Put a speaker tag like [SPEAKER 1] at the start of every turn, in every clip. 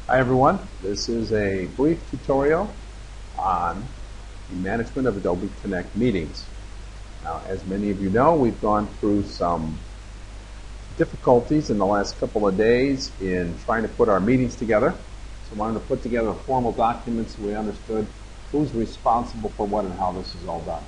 [SPEAKER 1] Hi everyone, this is a brief tutorial on the management of Adobe Connect meetings. Now, as many of you know, we've gone through some difficulties in the last couple of days in trying to put our meetings together. So I wanted to put together a formal document so we understood who's responsible for what and how this is all done.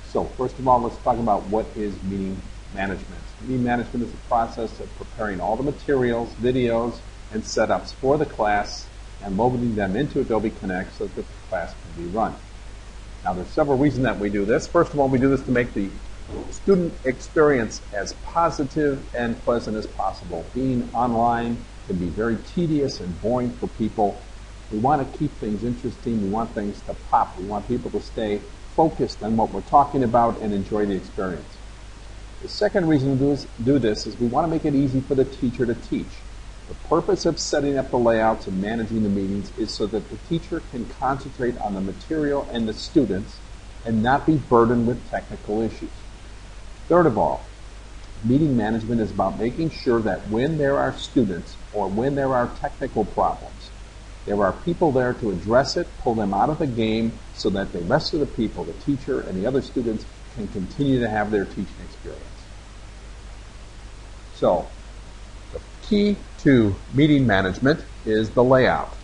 [SPEAKER 1] So first of all, let's talk about what is meeting management. Meeting management is the process of preparing all the materials, videos, and setups for the class and loading them into Adobe Connect so that the class can be run. Now, there's several reasons that we do this. First of all, we do this to make the student experience as positive and pleasant as possible. Being online can be very tedious and boring for people. We want to keep things interesting. We want things to pop. We want people to stay focused on what we're talking about and enjoy the experience. The second reason we do this is we want to make it easy for the teacher to teach. The purpose of setting up the layouts and managing the meetings is so that the teacher can concentrate on the material and the students and not be burdened with technical issues. Third of all, meeting management is about making sure that when there are students or when there are technical problems, there are people there to address it, pull them out of the game so that the rest of the people, the teacher and the other students, can continue to have their teaching experience. So, the key to meeting management is the layout.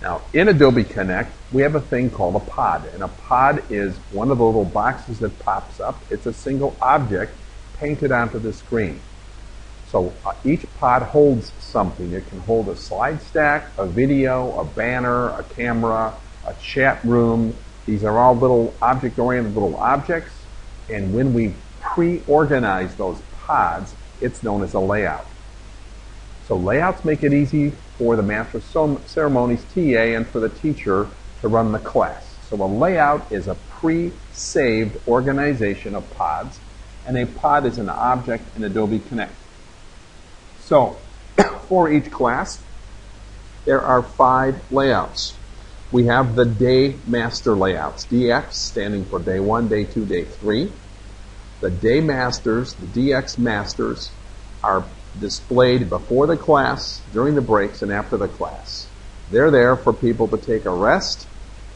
[SPEAKER 1] Now, in Adobe Connect, we have a thing called a pod, and a pod is one of the little boxes that pops up. It's a single object painted onto the screen. So each pod holds something. It can hold a slide stack, a video, a banner, a camera, a chat room. These are all little object-oriented little objects, and when we pre-organize those pods, it's known as a layout. So layouts make it easy for the Master of Ceremonies TA and for the teacher to run the class. So a layout is a pre-saved organization of pods, and a pod is an object in Adobe Connect. So for each class, there are 5 layouts. We have the day master layouts, DX standing for day 1, day 2, day 3. The day masters, the DX masters, are displayed before the class, during the breaks, and after the class. They're there for people to take a rest,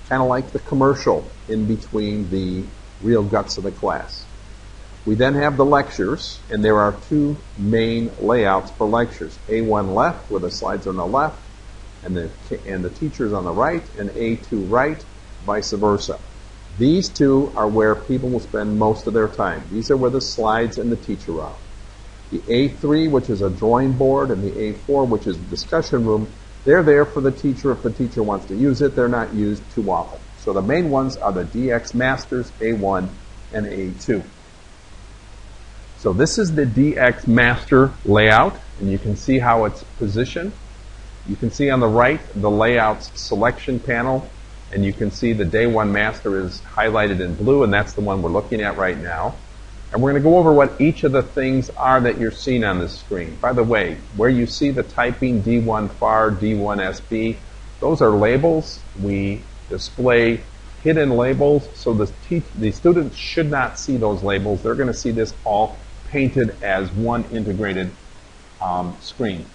[SPEAKER 1] kind of like the commercial in between the real guts of the class. We then have the lectures, and there are 2 main layouts for lectures. A1 left, where the slides are on the left, and the teachers on the right, and A2 right, vice versa. These 2 are where people will spend most of their time. These are where the slides and the teacher are. The A3, which is a drawing board, and the A4, which is a discussion room, they're there for the teacher if the teacher wants to use it. They're not used too often. So the main ones are the DX Masters, A1, and A2. So this is the DX Master layout, and you can see how it's positioned. You can see on the right the layouts selection panel, and you can see the Day 1 Master is highlighted in blue, and that's the one we're looking at right now. And we're going to go over what each of the things are that you're seeing on this screen. By the way, where you see the typing D1 FAR, D1 SB, those are labels. We display hidden labels, so the students should not see those labels. They're going to see this all painted as one integrated screen.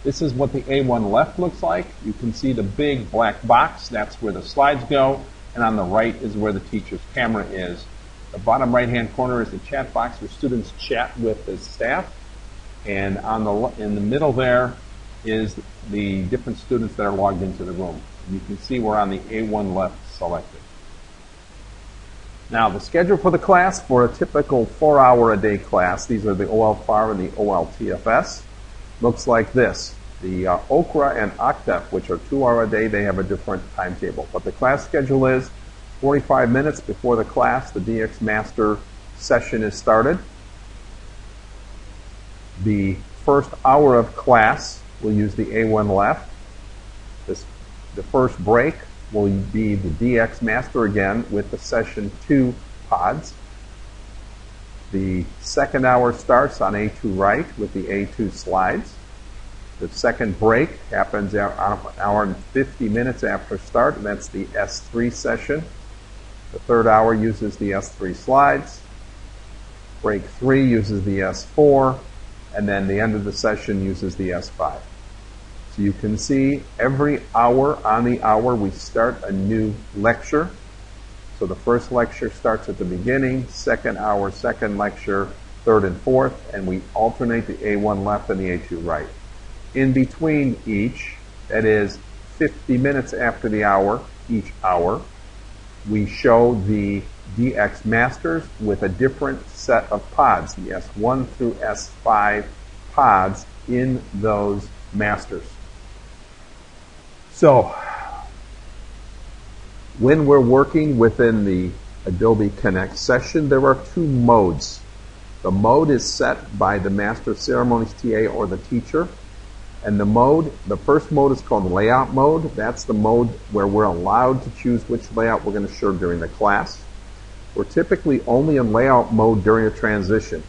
[SPEAKER 1] This is what the A1 left looks like. You can see the big black box. That's where the slides go. And on the right is where the teacher's camera is. The bottom right-hand corner is the chat box where students chat with the staff. And in the middle there is the different students that are logged into the room. And you can see we're on the A1 left selected. Now, the schedule for the class for a typical 4-hour-a-day class, these are the OL-FAR and the OL-TFS, looks like this. The Okra and Octef, which are 2-hour-a-day, they have a different timetable. But the class schedule is 45 minutes before the class, the DX Master session is started. The first hour of class, we'll use the A1 left. The first break will be the DX Master again with the session 2 pods. The second hour starts on A2 right with the A2 slides. The second break happens an hour and 50 minutes after start, and that's the S3 session. The third hour uses the S3 slides. Break 3 uses the S4, and then the end of the session uses the S5. So you can see every hour on the hour we start a new lecture. So the first lecture starts at the beginning, second hour, second lecture, third and fourth, and we alternate the A1 left and the A2 right. In between each, that is 50 minutes after the hour, each hour, we show the DX Masters with a different set of pods, the S1 through S5 pods in those masters. So, when we're working within the Adobe Connect session, there are two modes. The mode is set by the Master of Ceremonies TA or the teacher. And the first mode is called layout mode. That's the mode where we're allowed to choose which layout we're going to show during the class. We're typically only in layout mode during a transition.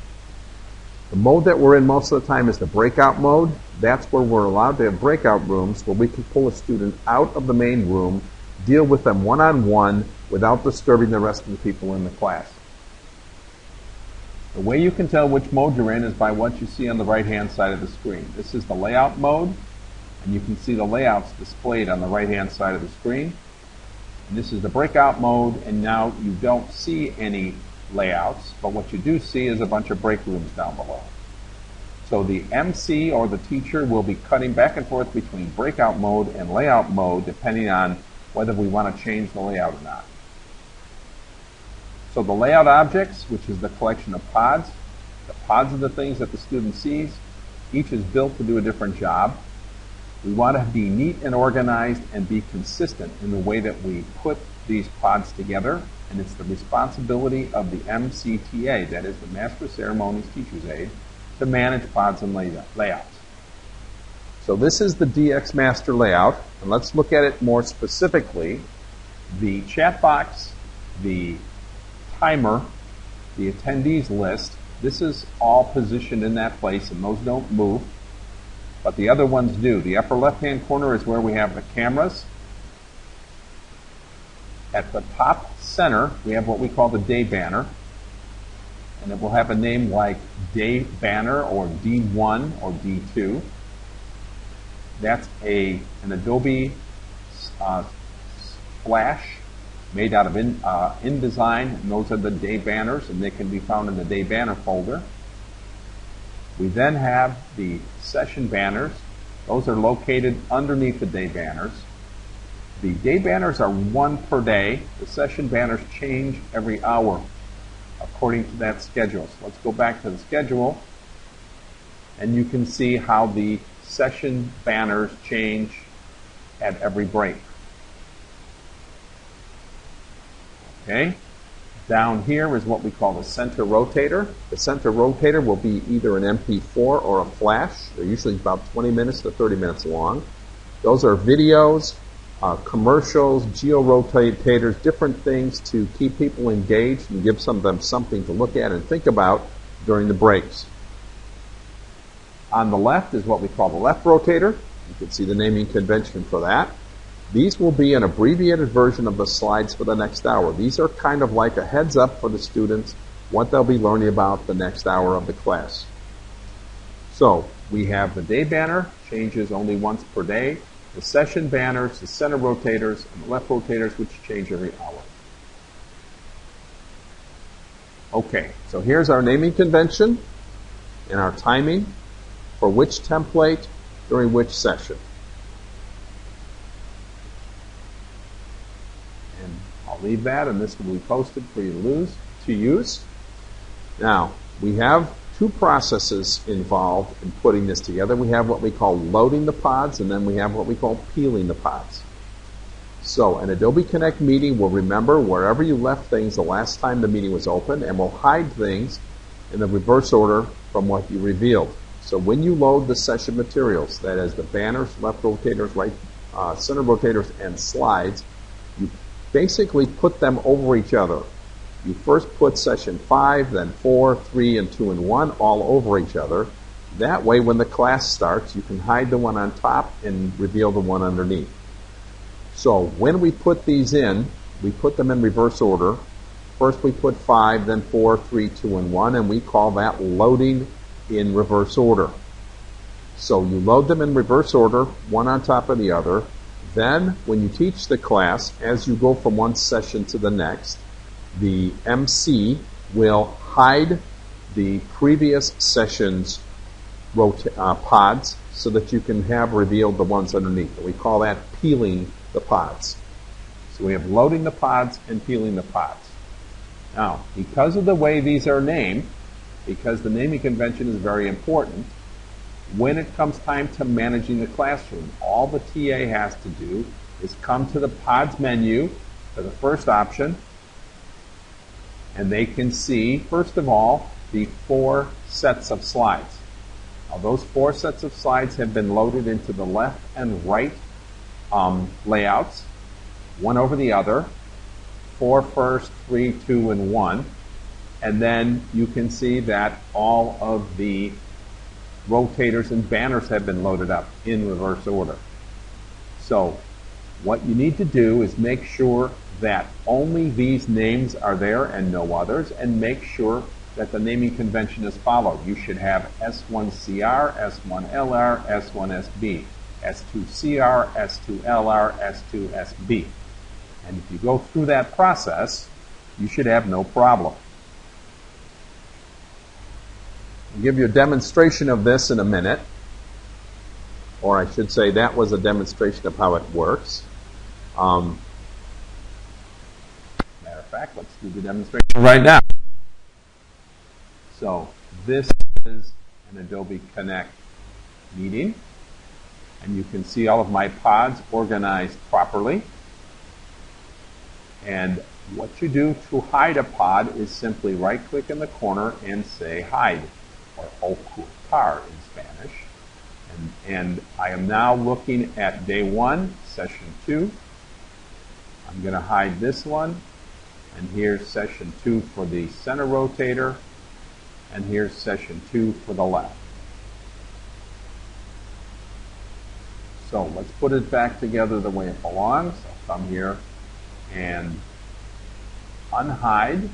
[SPEAKER 1] The mode that we're in most of the time is the breakout mode. That's where we're allowed to have breakout rooms where we can pull a student out of the main room, deal with them one-on-one without disturbing the rest of the people in the class. The way you can tell which mode you're in is by what you see on the right-hand side of the screen. This is the layout mode, and you can see the layouts displayed on the right-hand side of the screen. And this is the breakout mode, and now you don't see any layouts, but what you do see is a bunch of break rooms down below. So the MC or the teacher will be cutting back and forth between breakout mode and layout mode depending on whether we want to change the layout or not. So the layout objects, which is the collection of pods, the pods are the things that the student sees. Each is built to do a different job. We want to be neat and organized and be consistent in the way that we put these pods together, and it's the responsibility of the MCTA, that is the Master of Ceremonies Teacher's Aide, to manage pods and layouts. So this is the DX Master layout, and let's look at it more specifically. The chat box, the timer, the attendees list, this is all positioned in that place, and those don't move, but the other ones do. The upper left-hand corner is where we have the cameras. At the top center, we have what we call the day banner, and it will have a name like day banner or D1 or D2. That's an Adobe splash made out of InDesign, and those are the day banners, and they can be found in the day banner folder. We then have the session banners. Those are located underneath the day banners. The day banners are one per day. The session banners change every hour according to that schedule. So let's go back to the schedule, and you can see how the session banners change at every break. Okay, down here is what we call the center rotator. The center rotator will be either an MP4 or a flash. They're usually about 20 minutes to 30 minutes long. Those are videos, commercials, geo-rotators, different things to keep people engaged and give them something to look at and think about during the breaks. On the left is what we call the left rotator. You can see the naming convention for that. These will be an abbreviated version of the slides for the next hour. These are kind of like a heads up for the students what they'll be learning about the next hour of the class. So we have the day banner, changes only once per day, the session banners, the center rotators, and the left rotators, which change every hour. Okay, so here's our naming convention and our timing for which template during which session. And I'll leave that, and this will be posted for you to use. Now, we have two processes involved in putting this together. We have what we call loading the pods, and then we have what we call peeling the pods. So an Adobe Connect meeting will remember wherever you left things the last time the meeting was open, and will hide things in the reverse order from what you revealed. So when you load the session materials, that is the banners, left rotators, right, center rotators, and slides, you basically put them over each other. You first put session 5, then 4, 3, and 2, and 1 all over each other. That way, when the class starts, you can hide the one on top and reveal the one underneath. So when we put these in, we put them in reverse order. First we put 5, then 4, 3, 2, and 1, and we call that loading in reverse order. So you load them in reverse order, one on top of the other. Then when you teach the class, as you go from one session to the next, the MC will hide the previous session's pods so that you can have revealed the ones underneath. We call that peeling the pods. So we have loading the pods and peeling the pods. Now, because of the way these are named, because the naming convention is very important, when it comes time to managing the classroom, all the TA has to do is come to the pods menu for the first option, and they can see, first of all, the 4 sets of slides. Now, those 4 sets of slides have been loaded into the left and right layouts, one over the other, 4 first, 3, 2, and 1. And then you can see that all of the rotators and banners have been loaded up in reverse order. So what you need to do is make sure that only these names are there and no others, and make sure that the naming convention is followed. You should have S1CR, S1LR, S1SB, S2CR, S2LR, S2SB. And if you go through that process, you should have no problem. I'll give you a demonstration of this in a minute. Or I should say that was a demonstration of how it works. Matter of fact, let's do the demonstration right now. So this is an Adobe Connect meeting. And you can see all of my pods organized properly. And what you do to hide a pod is simply right-click in the corner and say hide, or ocultar in Spanish. And I am now looking at day 1, session 2. I'm going to hide this one. And here's session 2 for the center rotator. And here's session 2 for the left. So let's put it back together the way it belongs. I'll come here and unhide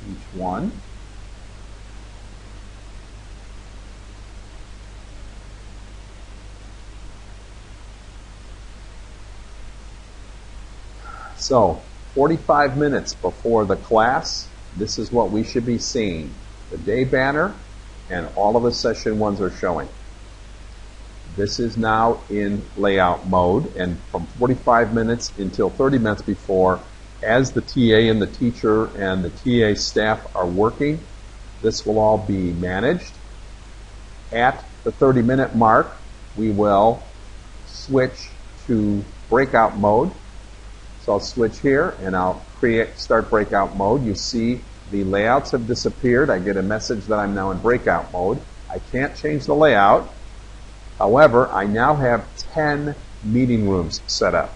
[SPEAKER 1] each one. So 45 minutes before the class, this is what we should be seeing. The day banner and all of the session 1s are showing. This is now in layout mode, and from 45 minutes until 30 minutes before, as the TA and the teacher and the TA staff are working, this will all be managed. At the 30-minute mark, we will switch to breakout mode. So I'll switch here and I'll start breakout mode. You see the layouts have disappeared. I get a message that I'm now in breakout mode. I can't change the layout. However, I now have 10 meeting rooms set up.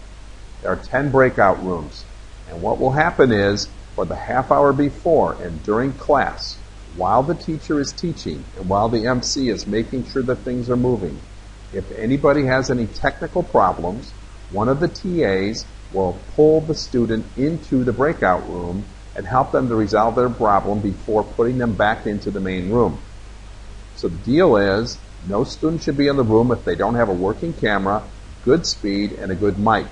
[SPEAKER 1] There are 10 breakout rooms. And what will happen is, for the half hour before and during class, while the teacher is teaching and while the MC is making sure that things are moving, if anybody has any technical problems, one of the TAs will pull the student into the breakout room and help them to resolve their problem before putting them back into the main room. So the deal is, no student should be in the room if they don't have a working camera, good speed, and a good mic.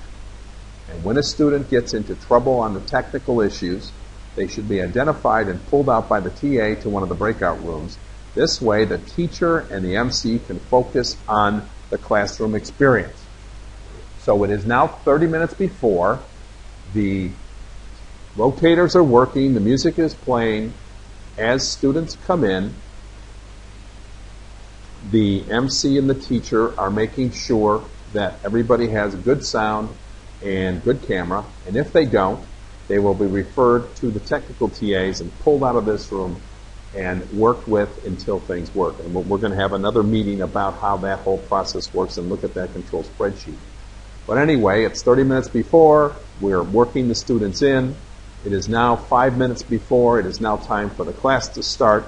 [SPEAKER 1] And when a student gets into trouble on the technical issues, they should be identified and pulled out by the TA to one of the breakout rooms. This way, the teacher and the MC can focus on the classroom experience. So it is now 30 minutes before. The rotators are working, the music is playing. As students come in, the MC and the teacher are making sure that everybody has good sound and good camera, and if they don't, they will be referred to the technical TAs and pulled out of this room and worked with until things work. And we're going to have another meeting about how that whole process works and look at that control spreadsheet. But anyway, it's 30 minutes before. We're working the students in. It is now 5 minutes before. It is now time for the class to start.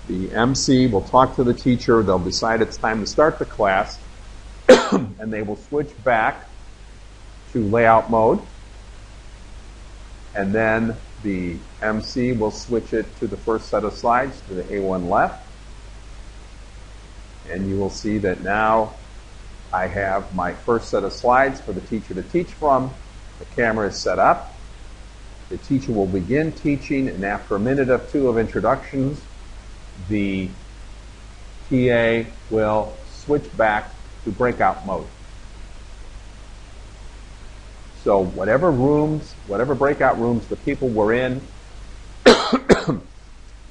[SPEAKER 1] The MC will talk to the teacher. They'll decide it's time to start the class. And they will switch back to layout mode. And then the MC will switch it to the first set of slides, to the A1 left. And you will see that now I have my first set of slides for the teacher to teach from. The camera is set up. The teacher will begin teaching, and after a minute or two of introductions, the TA will switch back to breakout mode. So whatever breakout rooms the people were in,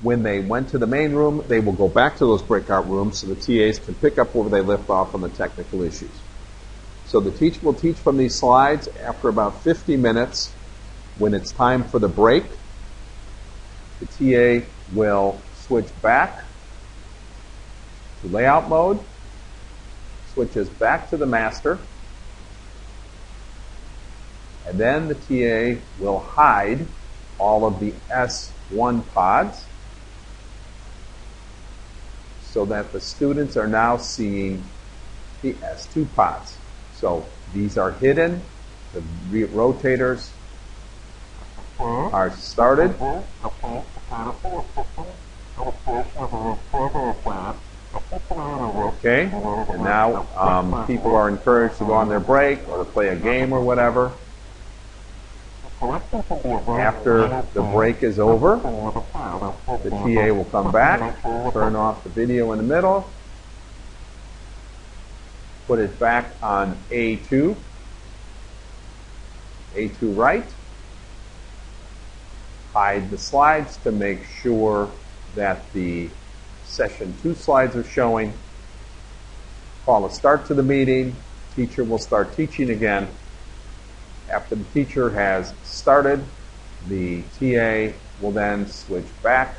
[SPEAKER 1] when they went to the main room, they will go back to those breakout rooms so the TAs can pick up where they left off on the technical issues. So the teacher will teach from these slides. After about 50 minutes, when it's time for the break, the TA will switch back to layout mode, switches back to the master, and then the TA will hide all of the S1 pods so that the students are now seeing the S2 pods. So these are hidden. The rotators are started. Okay, and now people are encouraged to go on their break or to play a game or whatever. After the break is over, the TA will come back, turn off the video in the middle, put it back on A2 right, hide the slides to make sure that the session 2 slides are showing, call a start to the meeting, teacher will start teaching again. After the teacher has started, the TA will then switch back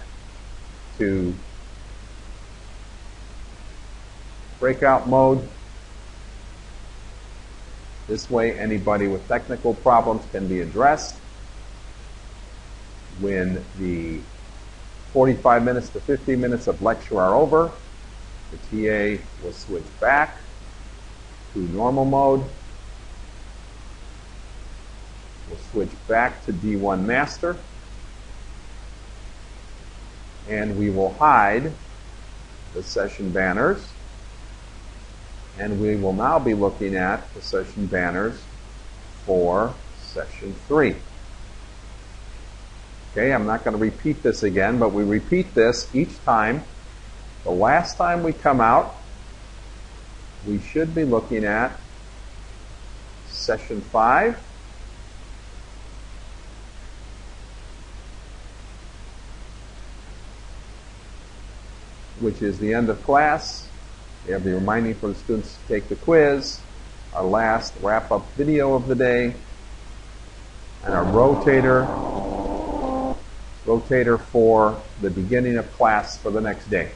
[SPEAKER 1] to breakout mode. This way, anybody with technical problems can be addressed. When the 45 minutes to 50 minutes of lecture are over, the TA will switch back to normal mode. We'll switch back to D1 master, and we will hide the session banners, and we will now be looking at the session banners for session 3. Okay, I'm not going to repeat this again, but we repeat this each time. The last time we come out, we should be looking at session 5, which is the end of class. We have the reminding for the students to take the quiz, our last wrap-up video of the day, and our rotator for the beginning of class for the next day.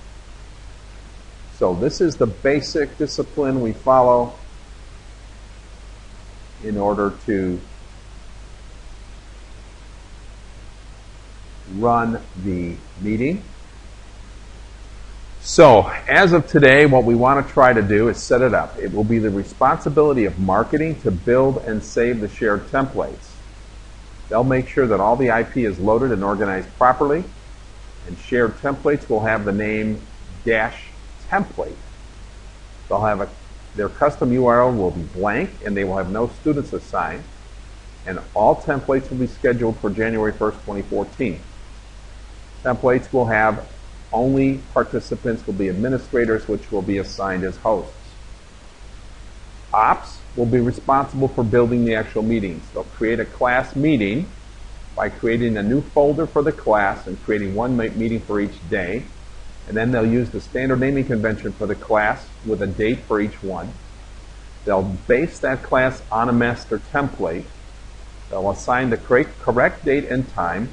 [SPEAKER 1] So this is the basic discipline we follow in order to run the meeting. So, as of today, what we want to try to do is set it up. It will be the responsibility of marketing to build and save the shared templates. They'll make sure that all the IP is loaded and organized properly, and shared templates will have the name -template. They'll have their custom URL will be blank, and they will have no students assigned, and all templates will be scheduled for January 1st, 2014. Templates will have only participants will be administrators, which will be assigned as hosts. Ops will be responsible for building the actual meetings. They'll create a class meeting by creating a new folder for the class and creating one meeting for each day. And then they'll use the standard naming convention for the class with a date for each one. They'll base that class on a master template. They'll assign the correct date and time.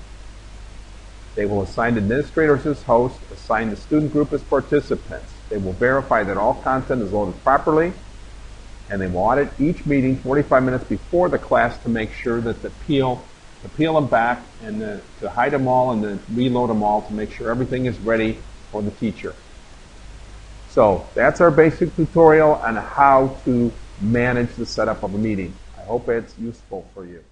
[SPEAKER 1] They will assign administrators as hosts, assign the student group as participants. They will verify that all content is loaded properly, and they will audit each meeting 45 minutes before the class to make sure that to peel them back and to hide them all and then reload them all to make sure everything is ready for the teacher. So that's our basic tutorial on how to manage the setup of a meeting. I hope it's useful for you.